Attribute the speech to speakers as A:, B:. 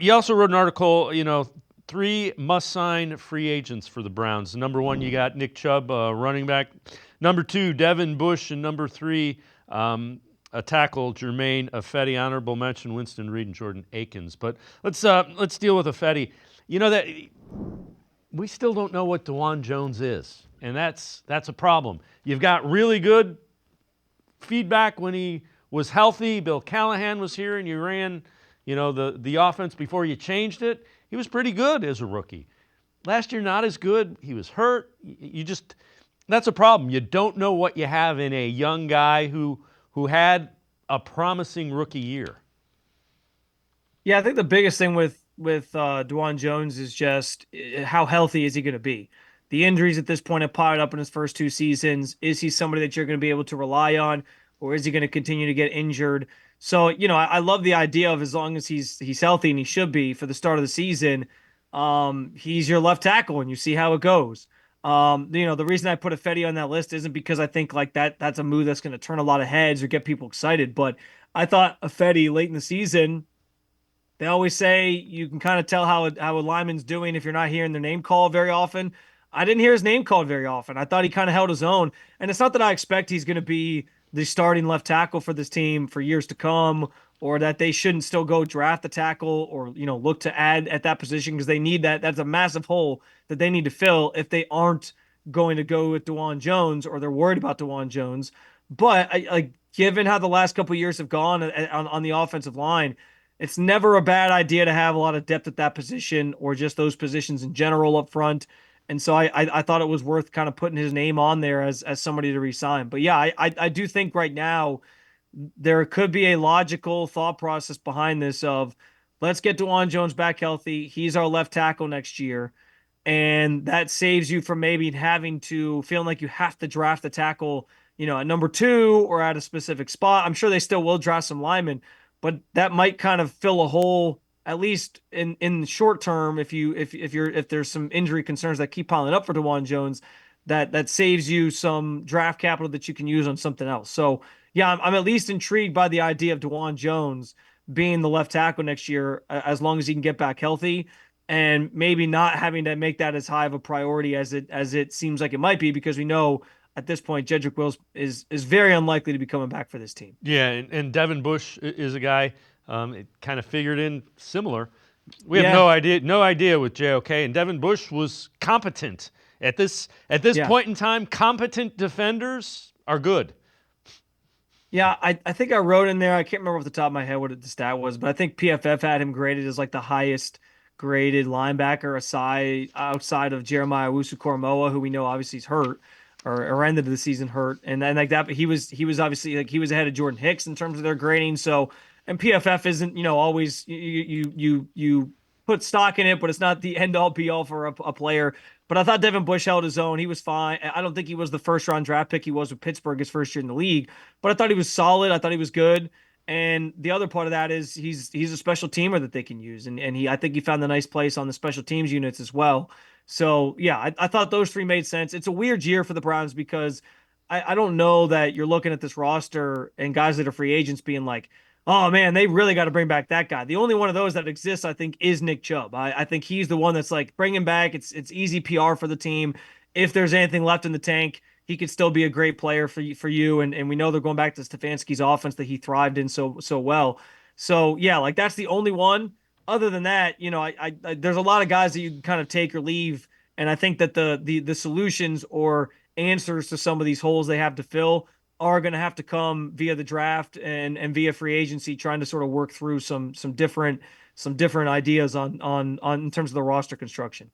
A: he also wrote an article, three must-sign free agents for the Browns. Number one, you got Nick Chubb, running back. Number two, Devin Bush, and number three, a tackle, Jermaine Ifedi. Honorable mention, Winston Reed and Jordan Akins. But let's deal with Ifedi. That we still don't know what DeJuan Jones is, and that's a problem. You've got really good feedback when he was healthy. Bill Callahan was here, and you ran, the offense before you changed it. He was pretty good as a rookie. Last year, not as good. He was hurt. That's a problem. You don't know what you have in a young guy who had a promising rookie year.
B: Yeah, I think the biggest thing with DeJuan Jones is just how healthy is he going to be? The injuries at this point have piled up in his first two seasons. Is he somebody that you're going to be able to rely on, or is he going to continue to get injured? So, I love the idea of as long as he's healthy and he should be for the start of the season, he's your left tackle and you see how it goes. The reason I put Fetty on that list isn't because I think like that's a move that's going to turn a lot of heads or get people excited, but I thought Fetty late in the season, they always say you can kind of tell how a lineman's doing if you're not hearing their name called very often. I didn't hear his name called very often. I thought he kind of held his own. And it's not that I expect he's going to be the starting left tackle for this team for years to come, or that they shouldn't still go draft the tackle or, look to add at that position because they need that. That's a massive hole that they need to fill if they aren't going to go with DeJuan Jones or they're worried about DeJuan Jones. But given how the last couple of years have gone on the offensive line, it's never a bad idea to have a lot of depth at that position or just those positions in general up front. And so I thought it was worth kind of putting his name on there as somebody to resign. But yeah, I do think right now there could be a logical thought process behind this of let's get DeJuan Jones back healthy. He's our left tackle next year. And that saves you from maybe having to feeling like you have to draft the tackle, at number two or at a specific spot. I'm sure they still will draft some linemen, but that might kind of fill a hole at least in the short term if there's some injury concerns that keep piling up for DeJuan Jones, that saves you some draft capital that you can use on something else. So yeah, I'm at least intrigued by the idea of DeJuan Jones being the left tackle next year as long as he can get back healthy and maybe not having to make that as high of a priority as it seems like it might be because we know at this point Jedrick Wills is very unlikely to be coming back for this team.
A: Yeah, and Devin Bush is a guy. It kind of figured in similar. We have
B: Yeah,
A: no idea with JOK, and Devin Bush was competent at this
B: yeah.
A: point in time. Competent defenders are good.
B: Yeah, I think I wrote in there, I can't remember off the top of my head what the stat was, but I think PFF had him graded as like the highest graded linebacker aside outside of Jeremiah Owusu-Koramoah, who we know obviously is hurt or ended the season hurt. And then like that, but he was obviously like he was ahead of Jordan Hicks in terms of their grading. So and PFF isn't, always you put stock in it, but it's not the end all be all for a player. But I thought Devin Bush held his own. He was fine. I don't think he was the first round draft pick he was with Pittsburgh his first year in the league, but I thought he was solid. I thought he was good. And the other part of that is he's a special teamer that they can use, and I think he found a nice place on the special teams units as well. So yeah, I thought those three made sense. It's a weird year for the Browns because I don't know that you're looking at this roster and guys that are free agents being like, oh man, they really got to bring back that guy. The only one of those that exists, I think, is Nick Chubb. I think he's the one that's like bring him back. It's easy PR for the team. If there's anything left in the tank, he could still be a great player for you. And we know they're going back to Stefanski's offense that he thrived in so well. So yeah, like that's the only one. Other than that, there's a lot of guys that you can kind of take or leave, and I think that the solutions or answers to some of these holes they have to fill are going to have to come via the draft and via free agency, trying to sort of work through some different ideas on in terms of the roster construction.